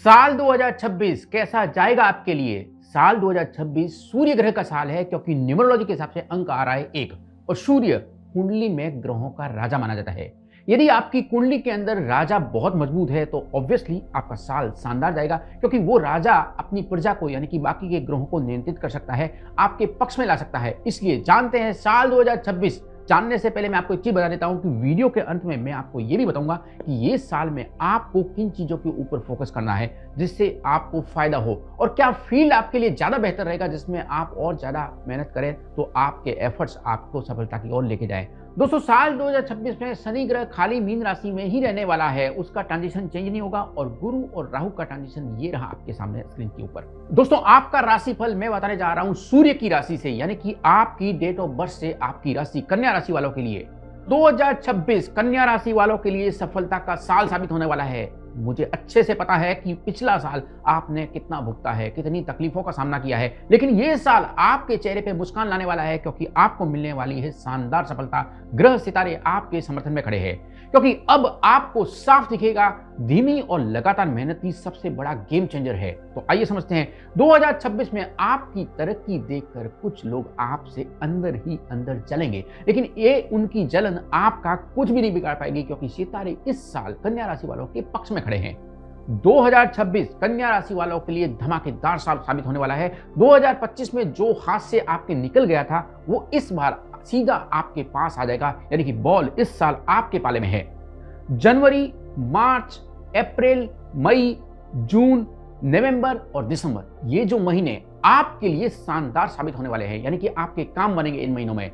साल 2026 कैसा जाएगा आपके लिए? साल 2026 सूर्य ग्रह का साल है क्योंकि न्यूमरोलॉजी के हिसाब से अंक आ रहा है 1 और सूर्य कुंडली में ग्रहों का राजा माना जाता है। यदि आपकी कुंडली के अंदर राजा बहुत मजबूत है तो ऑब्वियसली आपका साल शानदार जाएगा क्योंकि वो राजा अपनी प्रजा को यानी कि बाकी के ग्रहों को नियंत्रित कर सकता है, आपके पक्ष में ला सकता है। इसलिए जानते हैं साल 2026। जानने से पहले मैं आपको एक चीज बता देता हूं कि वीडियो के अंत में मैं आपको यह भी बताऊंगा कि ये साल में आपको किन चीजों के ऊपर फोकस करना है जिससे आपको फायदा हो और क्या फील्ड आपके लिए ज्यादा बेहतर रहेगा जिसमें आप और ज्यादा मेहनत करें तो आपके एफर्ट्स आपको सफलता की ओर लेके जाए। दोस्तों साल 2026 में शनि ग्रह खाली मीन राशि में ही रहने वाला है, उसका ट्रांजिशन चेंज नहीं होगा और गुरु और राहु का ट्रांजिशन ये रहा आपके सामने स्क्रीन के ऊपर। दोस्तों आपका राशिफल मैं बताने जा रहा हूं सूर्य की राशि से यानी कि आपकी डेट ऑफ बर्थ से आपकी राशि कन्या राशि वालों के लिए 2026 कन्या राशि वालों के लिए सफलता का साल साबित होने वाला है। मुझे अच्छे से पता है कि पिछला साल आपने कितना भुगता है, कितनी तकलीफों का सामना किया है, लेकिन यह साल आपके चेहरे पे मुस्कान लाने वाला है क्योंकि आपको मिलने वाली है शानदार सफलता। ग्रह सितारे आपके समर्थन में खड़े हैं क्योंकि अब आपको साफ दिखेगा धीमी और लगातार मेहनत ही सबसे बड़ा गेम चेंजर है। तो आइए समझते हैं 2026 में आपकी तरक्की देखकर कुछ लोग आपसे अंदर ही अंदर जलेंगे, लेकिन ये उनकी जलन आपका कुछ भी नहीं बिगाड़ पाएगी क्योंकि सितारे इस साल कन्या राशि वालों के पक्ष में खड़े हैं। 2026 कन्या राशि वालों के लिए धमाकेदार साल साबित होने वाला है। 2025 में जो हाथ से आपके निकल गया था वो इस बार सीधा आपके पास आ जाएगा, यानी कि बॉल इस साल आपके पाले में है। जनवरी, मार्च, अप्रैल, मई, जून, नवंबर और दिसंबर ये जो महीने आपके लिए शानदार साबित होने वाले हैं, यानी कि आपके काम बनेंगे इन महीनों में।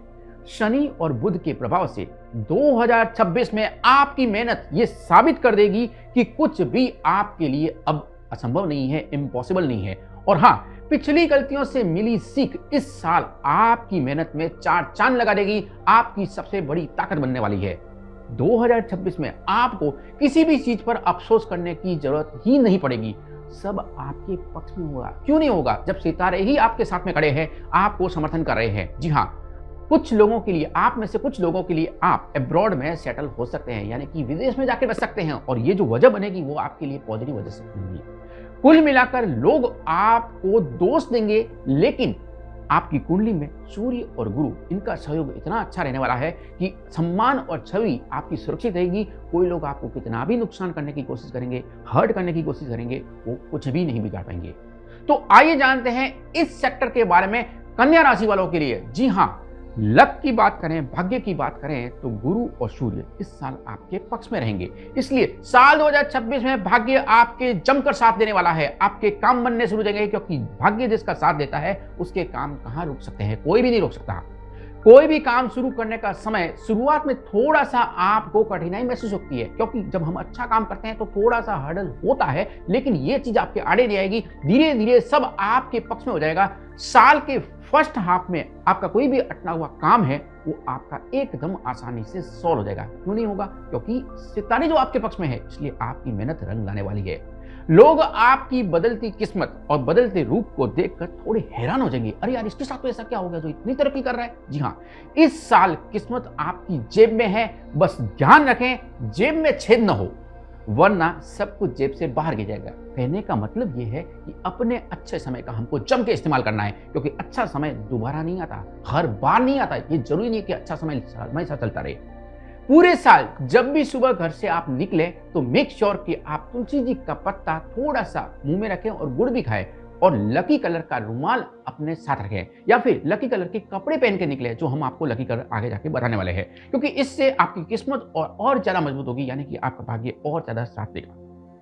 शनि और बुध के प्रभाव से 2026 में आपकी मेहनत ये साबित कर देगी कि कुछ भी आपके लिए अब असंभव नहीं है, इम्पॉसिबल नहीं है। और हाँ, पिछली गलतियों से मिली सीख इस साल आपकी मेहनत में चार चांद लगा देगी, आपकी सबसे बड़ी ताकत बनने वाली है। 2026 में आपको किसी भी चीज पर अफसोस करने की जरूरत ही नहीं पड़ेगी, सब आपके पक्ष में होगा। क्यों नहीं होगा जब सितारे ही आपके साथ में खड़े हैं, आपको समर्थन कर रहे हैं। जी हाँ, कुछ लोगों के लिए, आप में से कुछ लोगों के लिए आप अब्रॉड में सेटल हो सकते हैं, यानी कि विदेश में जाकर बस सकते हैं और ये जो वजह बनेगी वो आपके लिए पॉजिटिव वजह से बनेगी। कुल मिलाकर लोग आपको दोष देंगे, लेकिन आपकी कुंडली में सूर्य और गुरु इनका सहयोग इतना अच्छा रहने वाला है कि सम्मान और छवि आपकी सुरक्षित रहेगी। कोई लोग आपको कितना भी नुकसान करने की कोशिश करेंगे, हर्ट करने की कोशिश करेंगे, वो कुछ भी नहीं बिगाड़ पाएंगे। तो आइए जानते हैं इस सेक्टर के बारे में कन्या राशि वालों के लिए। जी हाँ, लक की बात करें, भाग्य की बात करें तो गुरु और सूर्य इस साल आपके पक्ष में रहेंगे। इसलिए साल 2026 में भाग्य आपके जमकर साथ देने वाला है, आपके काम बनने शुरू हो जाएंगे क्योंकि भाग्य जिसका साथ देता है उसके काम कहां रुक सकते हैं, कोई भी नहीं रोक सकता। कोई भी काम शुरू करने का समय शुरुआत में थोड़ा सा आपको कठिनाई महसूस होती है क्योंकि जब हम अच्छा काम करते हैं तो थोड़ा सा हर्डल होता है, लेकिन ये चीज आपके आड़े नहीं आएगी, धीरे धीरे सब आपके पक्ष में हो जाएगा। साल के फर्स्ट हाफ में आपका कोई भी अटका हुआ काम है वो आपका एकदम आसानी से सॉल्व हो जाएगा। क्यों नहीं होगा? क्योंकि सितारे जो आपके पक्ष में है, इसलिए आपकी मेहनत रंग लाने वाली है। लोग आपकी बदलती किस्मत और बदलते रूप को देखकर थोड़े हैरान हो जाएंगे, अरे यार इसके साथ तो ऐसा क्या हो गया जो इतनी तरक्की कर रहा है। जी हाँ, इस साल किस्मत आपकी जेब में है, बस ध्यान रखें जेब में छेद न हो वरना सब कुछ जेब से बाहर गिर जाएगा। कहने का मतलब यह है कि अपने अच्छे समय का हमको जम के इस्तेमाल करना है क्योंकि अच्छा समय दोबारा नहीं आता, हर बार नहीं आता। ये जरूरी नहीं कि अच्छा समय हमेशा चलता रहे। पूरे साल जब भी सुबह घर से आप निकले तो मेक श्योर कि आप तुलसी जी का पत्ता थोड़ा सा मुंह में रखें और गुड़ भी खाएं और लकी कलर का रुमाल अपने साथ रखें या फिर लकी कलर के कपड़े पहन के निकले, जो हम आपको लकी कलर आगे जाके बताने वाले हैं, क्योंकि इससे आपकी किस्मत और ज्यादा मजबूत होगी, यानी कि आपका भाग्य और ज्यादा साथ देगा।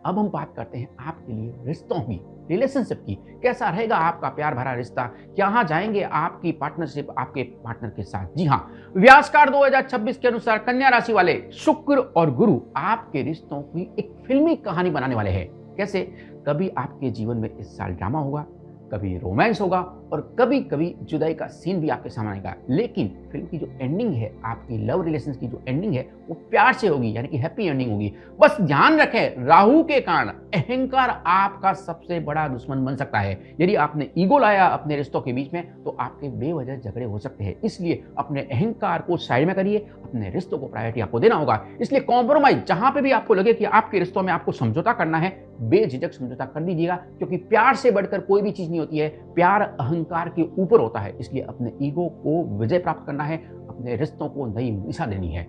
अब हम बात करते हैं आपके लिए रिश्तों की, रिलेशनशिप की। कैसा रहेगा आपका प्यार भरा रिश्ता, कहां जाएंगे आपकी पार्टनरशिप आपके पार्टनर के साथ। जी हाँ, व्यासकार 2026 के अनुसार कन्या राशि वाले शुक्र और गुरु आपके रिश्तों की एक फिल्मी कहानी बनाने वाले हैं। कैसे? कभी आपके जीवन में इस साल ड्रामा होगा, कभी रोमांस होगा और कभी कभी जुदाई का सीन भी आपके सामने आएगा, लेकिन फिल्म की जो एंडिंग है, आपकी लव रिलेशन की जो एंडिंग है वो प्यार से होगी, यानी कि हैप्पी एंडिंग होगी। बस ध्यान रखें, राहु के कारण अहंकार आपका सबसे बड़ा दुश्मन बन सकता है। यदि आपने ईगो लाया अपने रिश्तों के बीच में तो आपके बेवजह झगड़े हो सकते हैं। इसलिए अपने अहंकार को साइड में करिए, अपने रिश्तों को प्रायोरिटी आपको देना होगा। इसलिए कॉम्प्रोमाइज जहां पे भी आपको लगे कि आपके रिश्तों में आपको समझौता करना है, बेझिझक समझौता कर दीजिएगा, क्योंकि प्यार से बढ़कर कोई भी चीज नहीं होती है। प्यार अहंकार के ऊपर होता है, इसलिए अपने ईगो को विजय प्राप्त करना है, अपने रिश्तों को नई दिशा देनी है।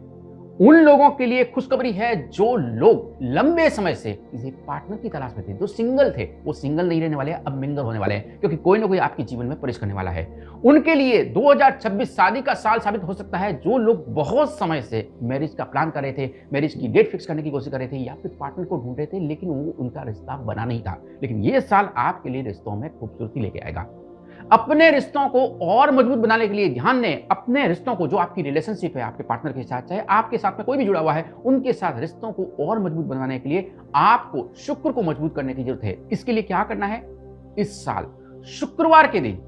उन लोगों के लिए खुशखबरी है जो लोग लंबे समय से किसी पार्टनर की तलाश में थे, जो सिंगल थे, वो सिंगल नहीं रहने वाले हैं, अब मिंगल होने वाले हैं, क्योंकि कोई ना कोई आपके जीवन में प्रवेश करने वाला है। उनके लिए 2026 शादी का साल साबित हो सकता है। जो लोग बहुत समय से मैरिज का प्लान कर रहे थे, मैरिज की डेट फिक्स करने की कोशिश कर रहे थे, या फिर पार्टनर को ढूंढ रहे थे, लेकिन वो उनका रिश्ता बना नहीं था, लेकिन ये साल आपके लिए रिश्तों में खूबसूरती लेके आएगा। अपने रिश्तों को और मजबूत बनाने के लिए ध्यान दें, अपने रिश्तों को, जो आपकी रिलेशनशिप है आपके पार्टनर के साथ, चाहे आपके साथ में कोई भी जुड़ा हुआ है, उनके साथ रिश्तों को और मजबूत बनाने के लिए आपको शुक्र को मजबूत करने की जरूरत है। इसके लिए क्या करना है? इस साल शुक्रवार के दिन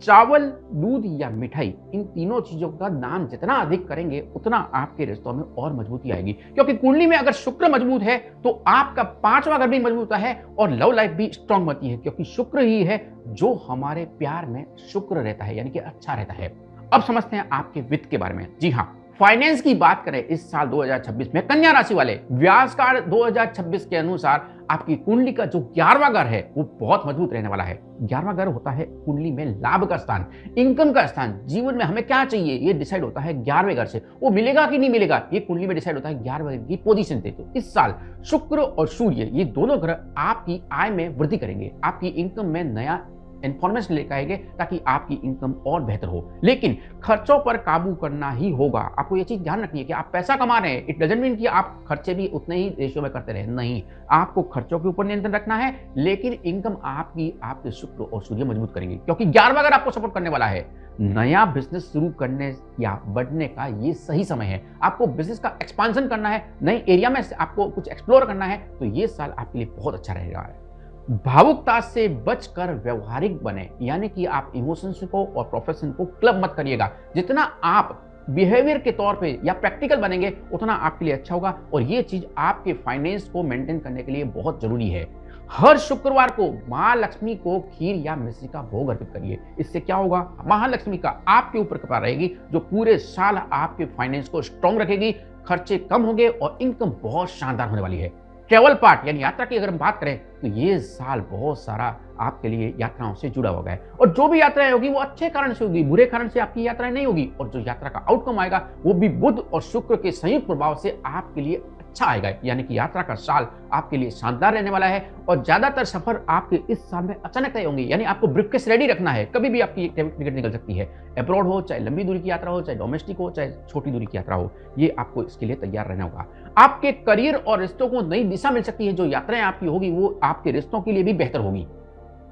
चावल, दूध या मिठाई, इन तीनों चीजों का दान जितना अधिक करेंगे उतना आपके रिश्तों में और मजबूती आएगी, क्योंकि कुंडली में अगर शुक्र मजबूत है तो आपका 5वां घर भी मजबूत है और लव लाइफ भी स्ट्रांग बनती है, क्योंकि शुक्र ही है जो हमारे प्यार में शुक्र रहता है, यानी कि अच्छा रहता है। अब समझते हैं आपके वित्त के बारे में। जी हाँ, फाइनेंस की बात करें इस साल 2026 में कन्या राशि वाले, व्यासकार 2026 के अनुसार आपकी कुंडली का जो 11वां घर है वो बहुत मजबूत रहने वाला है। 11वां घर होता है कुंडली में लाभ का स्थान, इनकम का स्थान। जीवन में हमें क्या चाहिए ये डिसाइड होता है 11वें घर से, वो मिलेगा कि नहीं मिलेगा ये कुंडली में डिसाइड होता है 11वें घर की पोजीशन से। तो इस साल शुक्र और सूर्य, ये दोनों ग्रह आपकी आय में वृद्धि करेंगे, आपकी इनकम में नया इन्फॉर्मेशन लेकर आएंगे, ताकि आपकी इनकम और बेहतर हो। लेकिन खर्चों पर काबू करना ही होगा। आपको ये चीज ध्यान रखनी है कि आप पैसा कमा रहे हैं, इट डजंट मीन कि आप खर्चे भी उतने ही रेशियो में करते रहे, नहीं। आपको खर्चों के ऊपर नियंत्रण रखना है, लेकिन इनकम आपके शुक्र और सूर्य मजबूत करेंगे, क्योंकि 11वां घर आपको सपोर्ट करने वाला है। नया बिजनेस शुरू करने या बढ़ने का ये सही समय है। आपको बिजनेस का एक्सपांशन करना है, नए एरिया में आपको कुछ एक्सप्लोर करना है, तो ये साल आपके लिए बहुत अच्छा रहेगा। भावुकता से बचकर व्यवहारिक बने, यानी कि आप इमोशंस को और प्रोफेशन को क्लब मत करिएगा। जितना आप बिहेवियर के तौर पे या प्रैक्टिकल बनेंगे उतना आपके लिए अच्छा होगा, और ये चीज आपके फाइनेंस को मेंटेन करने के लिए बहुत जरूरी है। हर शुक्रवार को मां लक्ष्मी को खीर या मिश्री का भोग अर्पित करिए। इससे क्या होगा? महालक्ष्मी का आपके ऊपर कृपा रहेगी, जो पूरे साल आपके फाइनेंस को स्ट्रांग रखेगी, खर्चे कम होंगे और इनकम बहुत शानदार होने वाली है। ट्रेवल पार्ट यानी यात्रा की अगर हम बात करें तो ये साल बहुत सारा आपके लिए यात्राओं से जुड़ा हुआ है, और जो भी यात्राएं होगी वो अच्छे कारण से होगी, बुरे कारण से आपकी यात्राएं नहीं होगी। और जो यात्रा का आउटकम आएगा वो भी बुध और शुक्र के संयुक्त प्रभाव से आपके लिए अच्छा आएगा, यानी कि यात्रा का साल आपके लिए शानदार रहने वाला है। और ज्यादातर सफर आपके इस साल में अचानक तय होंगे, यानी आपको ब्रीफकेस रेडी रखना है, कभी भी आपकी टिकट निकल सकती है। अब्रॉड हो, चाहे लंबी दूरी की यात्रा हो, चाहे डोमेस्टिक हो, चाहे छोटी दूरी की यात्रा हो, ये आपको इसके लिए तैयार रहना होगा। आपके करियर और रिश्तों को नई दिशा मिल सकती है। जो यात्राएं आपकी होगी वो आपके रिश्तों के लिए भी बेहतर होगी।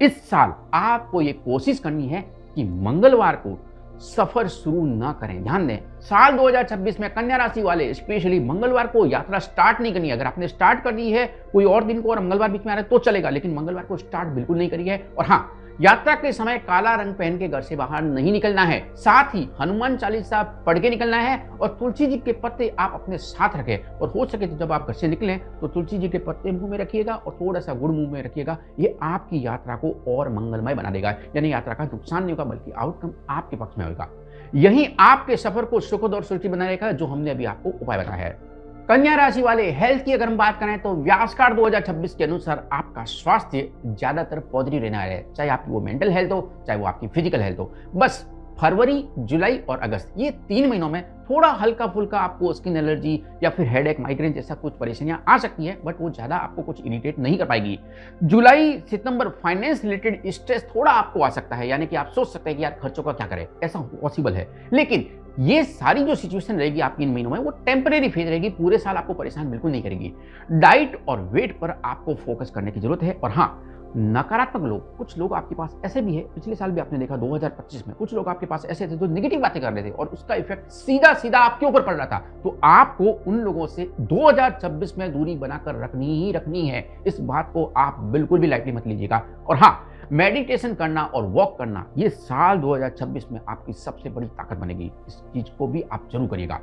इस साल आपको ये कोशिश करनी है कि मंगलवार को सफर शुरू ना करें। ध्यान दें, साल 2026 में कन्या राशि वाले स्पेशली मंगलवार को यात्रा स्टार्ट नहीं करनी है। अगर आपने स्टार्ट कर दी है कोई और दिन को और मंगलवार बीच में आ रहा है तो चलेगा, लेकिन मंगलवार को स्टार्ट बिल्कुल नहीं करी है। और हाँ, यात्रा के समय काला रंग पहन के घर से बाहर नहीं निकलना है। साथ ही हनुमान चालीसा पढ़ के निकलना है, और तुलसी जी के पत्ते आप अपने साथ रखें। और हो सके तो जब आप घर से निकलें तो तुलसी जी के पत्ते मुंह में रखिएगा और थोड़ा सा गुड़ मुंह में रखिएगा। ये आपकी यात्रा को और मंगलमय बना देगा, यानी यात्रा का नुकसान नहीं होगा बल्कि आउटकम आपके पक्ष में होगा। यही आपके सफर को सुखद और सुरक्षित बनाएगा, जो हमने अभी आपको उपाय बताया है। कन्या राशि वाले हेल्थ की अगर हम बात करें तो व्यासकार 2026 के अनुसार आपका स्वास्थ्य ज्यादातर पॉजिटिव रहना है, चाहे आपकी वो मेंटल हेल्थ हो चाहे वो आपकी फिजिकल हेल्थ हो। बस फरवरी, जुलाई और अगस्त, ये 3 महीनों में थोड़ा हल्का फुल्का आपको स्किन एलर्जी या फिर हेडेक, माइग्रेन जैसा कुछ परेशानियां आ सकती है, बट वो ज्यादा आपको कुछ इरिटेट नहीं कर पाएगी। जुलाई सितंबर फाइनेंस रिलेटेड स्ट्रेस थोड़ा आपको आ सकता है, यानी कि आप सोच सकते हैं कि यार खर्चों का क्या करें, ऐसा पॉसिबल है। लेकिन ये सारी जो सिचुएशन रहेगी आपकी इन महीनों में वो टेम्परेरी फेज रहेगी, पूरे साल आपको परेशान बिल्कुल नहीं करेगी। डाइट और वेट पर आपको फोकस करने की जरूरत है। और हाँ, नकारात्मक लोग, कुछ लोग आपके पास ऐसे भी है, पिछले साल भी आपने देखा 2025 में कुछ लोग आपके पास ऐसे थे जो नेगेटिव बातें कर रहे थे और उसका इफेक्ट सीधा सीधा आपके ऊपर पड़ रहा था। तो आपको उन लोगों से 2026 में दूरी बनाकर रखनी ही रखनी है। इस बात को आप बिल्कुल भी लाइटली मत लीजिएगा। और हाँ, मेडिटेशन करना और वॉक करना ये साल 2026 में आपकी सबसे बड़ी ताकत बनेगी। इस चीज को भी आप जरूर करिएगा।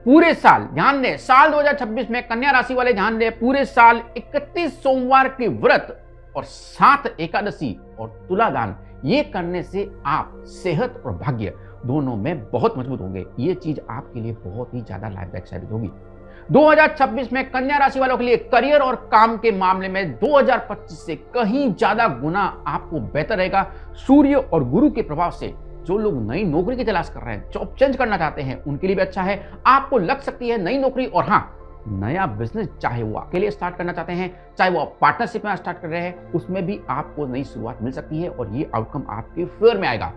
पूरे साल ध्यान दें, साल 2026 में कन्या राशि वाले ध्यान दें, पूरे साल 31 सोमवार के व्रत और 7 एकादशी और तुला दान, ये करने से आप सेहत और भाग्य दोनों में बहुत मजबूत होंगे। ये चीज आपके लिए बहुत ही ज्यादा लाभदायक साबित होगी। 2026 में कन्या राशि वालों के लिए करियर और काम के मामले में 2025 से कहीं ज्यादा गुना आपको बेहतर रहेगा। सूर्य और गुरु के प्रभाव से जो लोग नई नौकरी की तलाश कर रहे हैं, जॉब चेंज करना चाहते हैं, उनके लिए भी अच्छा है। आपको लग सकती है नई नौकरी, और हाँ, नया बिजनेस, चाहे वो अकेले स्टार्ट करना चाहते हैं, चाहे वो आप पार्टनरशिप में स्टार्ट कर रहे हैं, उसमें भी आपको नई शुरुआत मिल सकती है और ये आउटकम आपके फेवर में आएगा।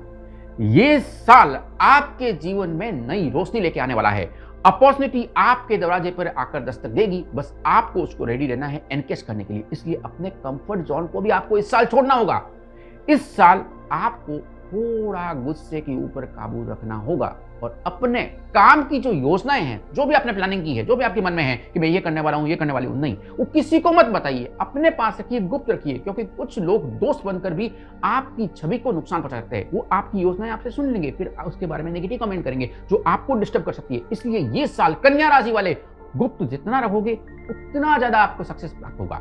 ये साल आपके जीवन में नई रोशनी लेके आने वाला है। अपॉर्चुनिटी आपके दरवाजे पर आकर दस्तक देगी, बस आपको उसको रेडी रहना है एनकेश करने के लिए। इसलिए अपने कंफर्ट जोन को भी आपको इस साल छोड़ना होगा। इस साल आपको थोड़ा गुस्से के ऊपर काबू रखना होगा और अपने काम की जो योजनाएं हैं, जो भी आपने प्लानिंग की है, जो भी आपके मन में है कि मैं ये करने वाला हूं, ये करने वाली हूं, नहीं, वो किसी को मत बताइए, अपने पास रखिए, गुप्त रखिए, क्योंकि कुछ लोग दोस्त बनकर भी आपकी छवि को नुकसान पहुंचा सकते हैं। वो आपकी योजनाएं आपसे सुन लेंगे, फिर उसके बारे में नेगेटिव कमेंट करेंगे जो आपको डिस्टर्ब कर सकती है। इसलिए ये साल कन्या राशि वाले गुप्त जितना रहोगे उतना ज्यादा आपको सक्सेस प्राप्त होगा।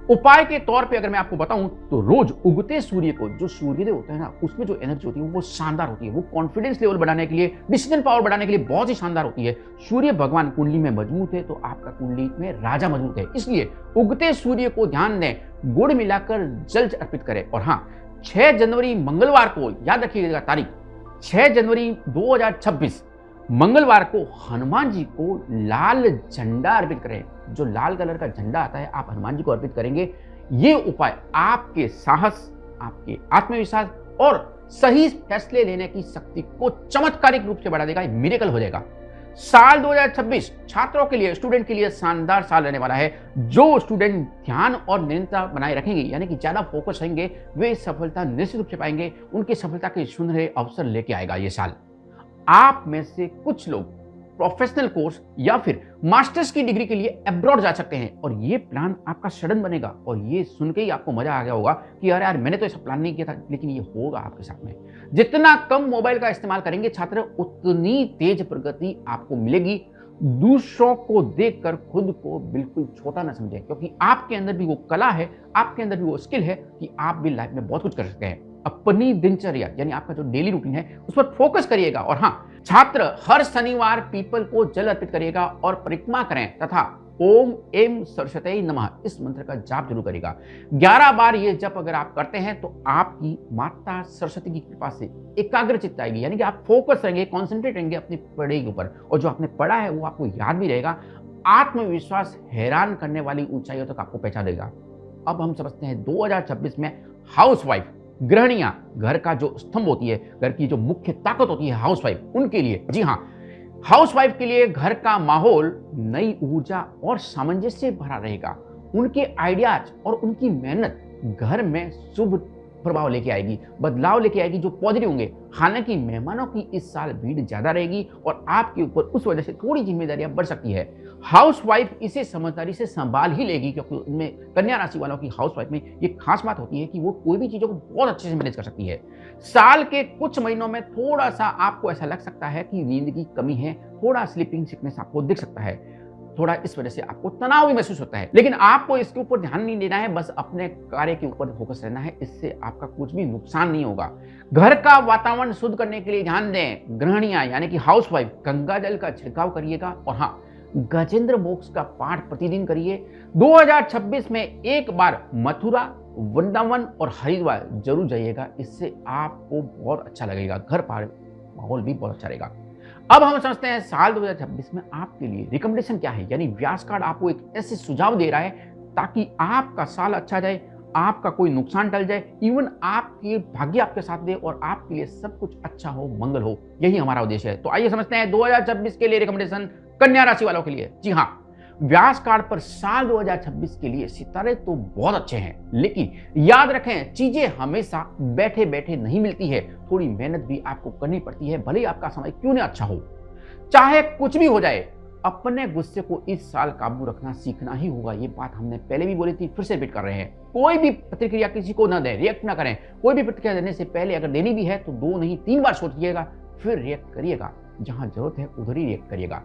उपाय के तौर पे अगर मैं आपको बताऊं तो रोज उगते सूर्य को, जो सूर्योदय होता है ना, उसमें जो एनर्जी होती है वो शानदार होती है। वो कॉन्फिडेंस लेवल बढ़ाने के लिए, डिसीजन पावर बढ़ाने के लिए बहुत ही शानदार होती है। सूर्य भगवान कुंडली में मजबूत है तो आपका कुंडली में राजा मजबूत है। इसलिए उगते सूर्य को ध्यान दें, गुड़ मिलाकर जल अर्पित करें। और हाँ, 6 जनवरी मंगलवार को, याद रखिएगा तारीख, 6 जनवरी 2026 मंगलवार को हनुमान जी को लाल झंडा अर्पित करें। जो लाल कलर का झंडा आता है, आप हनुमान जी को अर्पित करेंगे। ये उपाय आपके साहस, आपके आत्मविश्वास और सही फैसले लेने की शक्ति को चमत्कारिक रूप से बढ़ा देगा। मिरेकल हो जाएगा। साल 2026 छात्रों के लिए, स्टूडेंट के लिए शानदार साल रहने वाला है। जो स्टूडेंट ध्यान और निरंतरता बनाए रखेंगे, यानी कि ज्यादा फोकस रहेंगे, वे सफलता निश्चित रूप से पाएंगे। उनकी सफलता के सुनहरे अवसर लेके आएगा ये साल। आप में से कुछ लोग प्रोफेशनल कोर्स या फिर मास्टर्स की डिग्री के लिए अब्रॉड जा सकते हैं और ये प्लान आपका सडन बनेगा। और ये सुन के ही आपको मजा आ गया होगा कि यार यार मैंने तो ऐसा प्लान नहीं किया था, लेकिन ये होगा आपके साथ में। जितना कम मोबाइल का इस्तेमाल करेंगे छात्र, उतनी तेज प्रगति आपको मिलेगी। दूसरों को देखकर खुद को बिल्कुल छोटा ना समझें, क्योंकि आपके अंदर भी वो कला है, आपके अंदर भी वो स्किल है कि आप भी लाइफ में बहुत कुछ कर सकते हैं। अपनी दिनचर्या, यानी आपका जो डेली रूटीन है, उस पर फोकस करिएगा। और हाँ, छात्र हर शनिवार पीपल को जल अर्पित करिएगा और परिक्रमा करें तथा ओम एम सरस्वती नमः इस मंत्र का जाप जरूर करेगा। 11 बार ये जप अगर आप करते हैं तो आपकी माता सरस्वती की कृपा से एकाग्रचित्त आएगी, यानी कि आप फोकस रहेंगे, कॉन्सेंट्रेट रहेंगे अपनी पढ़ाई के ऊपर, और जो आपने पढ़ा है वो आपको याद भी रहेगा। आत्मविश्वास हैरान करने वाली ऊंचाइयों तक आपको पहुंचा देगा। अब हम समझते हैं 2026 में हाउसवाइफ, गृहिणियां, घर का जो स्तंभ होती है, घर की जो मुख्य ताकत होती है हाउसवाइफ, उनके लिए, जी हाँ, हाउसवाइफ के लिए घर का माहौल नई ऊर्जा और सामंजस्य से भरा रहेगा। उनके आइडियाज और उनकी मेहनत घर में शुभ प्रभाव लेके आएगी, बदलाव लेके आएगी जो पॉजिटिव होंगे। हालांकि मेहमानों की इस साल भीड़ ज्यादा रहेगी और आपके ऊपर उस वजह से थोड़ी जिम्मेदारियां बढ़ सकती है। हाउसवाइफ इसे समझदारी से संभाल ही लेगी, क्योंकि उनमें, कन्या राशि वालों की हाउसवाइफ में ये खास बात होती है कि वो कोई भी चीजों को बहुत अच्छे से मैनेज कर सकती है। साल के कुछ महीनों में थोड़ा सा आपको ऐसा लग सकता है कि नींद की कमी है, थोड़ा स्लीपिंग सिकनेस आपको दिख सकता है, थोड़ा इस वजह से आपको तनाव भी महसूस होता है, लेकिन आपको इसके ऊपर ध्यान नहीं देना है, बस अपने कार्य के ऊपर फोकस रहना है। इससे आपका कुछ भी नुकसान नहीं होगा। घर का वातावरण शुद्ध करने के लिए ध्यान दें। गृहिणियां यानी कि हाउसवाइफ गंगा जल का छिड़काव करिएगा और हाँ, गजेंद्र मोक्ष का पाठ प्रतिदिन करिए। 2026 में एक बार मथुरा, वृंदावन और हरिद्वार जरूर जाइएगा। इससे आपको बहुत अच्छा लगेगा, घर पर माहौल भी बहुत अच्छा रहेगा। अब हम समझते हैं साल 2026 में आपके लिए रिकमेंडेशन क्या है, यानी व्यास कार्ड आपको एक ऐसे सुझाव दे रहा है ताकि आपका साल अच्छा जाए, आपका कोई नुकसान टल जाए, इवन आपके भाग्य आपके साथ दे और आपके लिए सब कुछ अच्छा हो, मंगल हो। यही हमारा उद्देश्य है। तो आइए समझते हैं 2026 के लिए रिकमेंडेशन कन्या राशि वालों के लिए। जी हाँ, व्यास कार्ड पर साल 2026 के लिए सितारे तो बहुत अच्छे हैं, लेकिन याद रखें चीजें हमेशा बैठे बैठे नहीं मिलती है, थोड़ी मेहनत भी आपको करनी पड़ती है, भले ही आपका समय क्यों नहीं अच्छा हो। चाहे कुछ भी हो जाए, अपने गुस्से को इस साल काबू रखना सीखना ही होगा। ये बात हमने पहले भी बोली थी, फिर से रिपीट कर रहे हैं। कोई भी प्रतिक्रिया किसी को न दें, रिएक्ट ना करें। कोई भी प्रतिक्रिया देने से पहले अगर देनी भी है तो 2 नहीं 3 बार सोचिएगा, फिर रिएक्ट करिएगा। जहां जरूरत है उधर ही रिएक्ट करिएगा।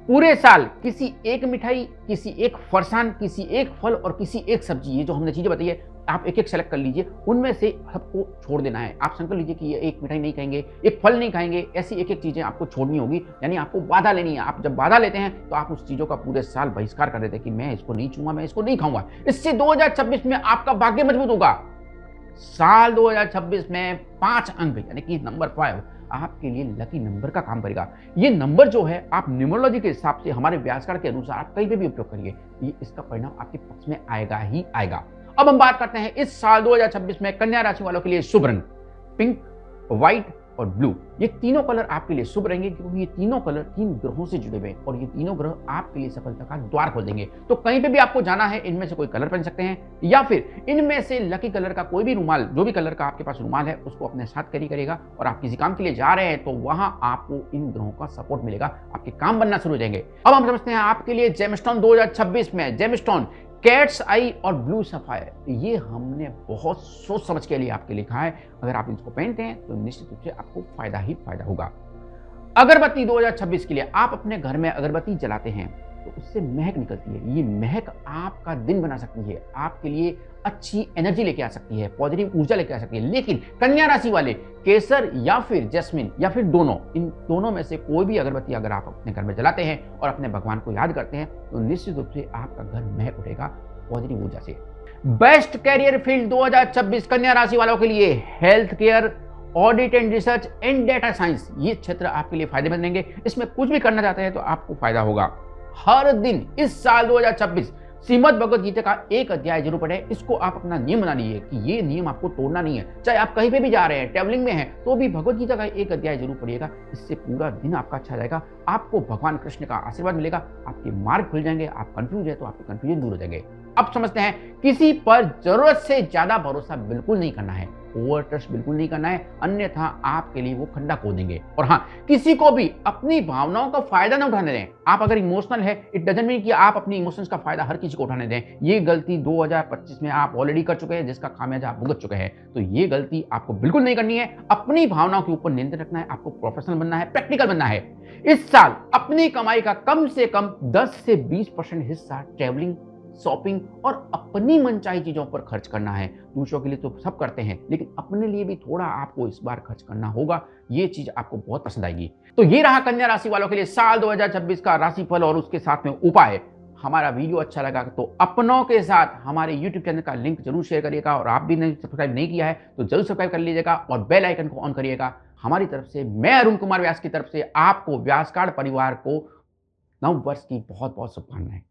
पूरे साल किसी एक मिठाई, किसी एक फरसान, किसी एक फल और किसी एक सब्जी, ये जो हमने चीजें बताई है, आप एक एक सेलेक्ट कर लीजिए, उनमें से सबको छोड़ देना है। आप संकल्प लीजिए कि ये एक मिठाई नहीं खाएंगे, एक फल नहीं खाएंगे, ऐसी एक एक चीजें आपको छोड़नी होगी, यानी आपको वादा लेनी है। आप जब वादा लेते हैं तो आप उस चीजों का पूरे साल बहिष्कार कर देते हैं कि मैं इसको नहीं छूंगा, मैं इसको नहीं खाऊंगा। इससे 2026 में आपका भाग्य मजबूत होगा। साल 2026 में 5 अंक यानी कि नंबर 5 आपके लिए लकी नंबर का काम करेगा। ये नंबर जो है आप न्यूमरोलॉजी के हिसाब से हमारे व्यासकार के अनुसार आप कहीं पे भी उपयोग करिए, ये इसका परिणाम आपके पक्ष में आएगा ही आएगा। अब हम बात करते हैं इस साल 2026 में कन्या राशि वालों के लिए शुभ रंग पिंक, व्हाइट और ब्लू। ये तीनों कलर आपके लिए शुभ रहेंगे क्योंकि ये तीनों कलर 3 ग्रहों से जुड़े हुए हैं और ये तीनों ग्रह आपके लिए सफलता का द्वार खोल देंगे। तो कहीं पे भी आपको जाना है, इनमें से कोई कलर पहन सकते हैं या फिर इनमें से लकी कलर का कोई भी रुमाल, जो भी कलर का आपके पास रुमाल है, उसको अपने साथ कैरी करेगा और आप किसी काम के लिए जा रहे हैं तो वहां आपको इन ग्रहों का सपोर्ट मिलेगा, आपके काम बनना शुरू हो जाएंगे। अब हम समझते हैं आपके लिए जेमस्टोन 2026 में जेमस्टोन कैट्स आई और ब्लू सफायर, ये हमने बहुत सोच समझ के लिए आपके लिखा है। अगर आप इसको पहनते हैं तो निश्चित रूप से आपको फायदा ही फायदा होगा। अगरबत्ती 2026 के लिए आप अपने घर में अगरबत्ती जलाते हैं तो उससे महक निकलती है। ये महक आपका दिन बना सकती है, आपके लिए अच्छी एनर्जी लेके आ सकती है, पॉजिटिव ऊर्जा लेके आ सकती है। लेकिन कन्या राशि वाले केसर या फिर जैस्मिन या फिर दोनों, इन दोनों में से कोई भी अगरबत्ती अगर आप अपने घर में जलाते हैं और अपने भगवान को याद करते हैं तो निश्चित रूप से आपका घर महक उठेगा पॉजिटिव ऊर्जा से। बेस्ट कैरियर फील्ड 2026 कन्या राशि वालों के लिए health care, audit and research and data science, ये क्षेत्र आपके लिए फायदेमंद रहेंगे। इसमें कुछ भी करना चाहते हैं तो आपको फायदा होगा। हर दिन इस साल 2026 श्रीमद् भगवद गीता का एक अध्याय जरूर पढ़ें। इसको आप अपना नियम बना लीजिए कि ये नियम आपको तोड़ना नहीं है। चाहे आप कहीं पे भी जा रहे हैं, ट्रैवलिंग में हैं, तो भी भगवद गीता का एक अध्याय जरूर पढ़िएगा। इससे पूरा दिन आपका अच्छा जाएगा, आपको भगवान कृष्ण का आशीर्वाद मिलेगा, आपके मार्ग खुल जाएंगे। आप कंफ्यूज है तो आपके कंफ्यूजन दूर हो जाएंगे। अब समझते हैं, किसी पर जरूरत से ज्यादा भरोसा बिल्कुल नहीं करना है, ओवर ट्रस्ट बिल्कुल नहीं करना है, अन्यथा आपके लिए वो खड्डा खोदेंगे। और हाँ, किसी को भी अपनी भावनाओं का फायदा न उठाने दें। आप अगर इमोशनल है, इट डजंट मीन कि आप अपनी इमोशंस का फायदा हर किसी को उठाने दें। ये गलती 2025 में आप ऑलरेडी कर चुके हैं, जिसका खामियाजा आप भुगत चुके हैं। तो ये गलती आपको बिल्कुल नहीं करनी है। अपनी भावनाओं के ऊपर नियंत्रण रखना है, आपको प्रोफेशनल बनना है, प्रैक्टिकल बनना है। इस साल अपनी कमाई का कम से कम 10 से 20% हिस्सा ट्रैवलिंग, शॉपिंग और अपनी मनचाही चीजों पर खर्च करना है। दूसरों के लिए तो सब करते हैं, लेकिन अपने लिए भी थोड़ा आपको इस बार खर्च करना होगा। ये चीज आपको बहुत पसंद आएगी। तो ये रहा कन्या राशि वालों के लिए साल 2026 का राशिफल और उसके साथ में उपाय। हमारा वीडियो अच्छा लगा तो अपनों के साथ हमारे YouTube चैनल का लिंक जरूर शेयर करिएगा और आप भी सब्सक्राइब नहीं किया है तो जरूर सब्सक्राइब कर लीजिएगा और बेल आइकन को ऑन करिएगा। हमारी तरफ से, मैं अरुण कुमार व्यास की तरफ से आपको व्यासकार परिवार को नव वर्ष की बहुत बहुत शुभकामनाएं।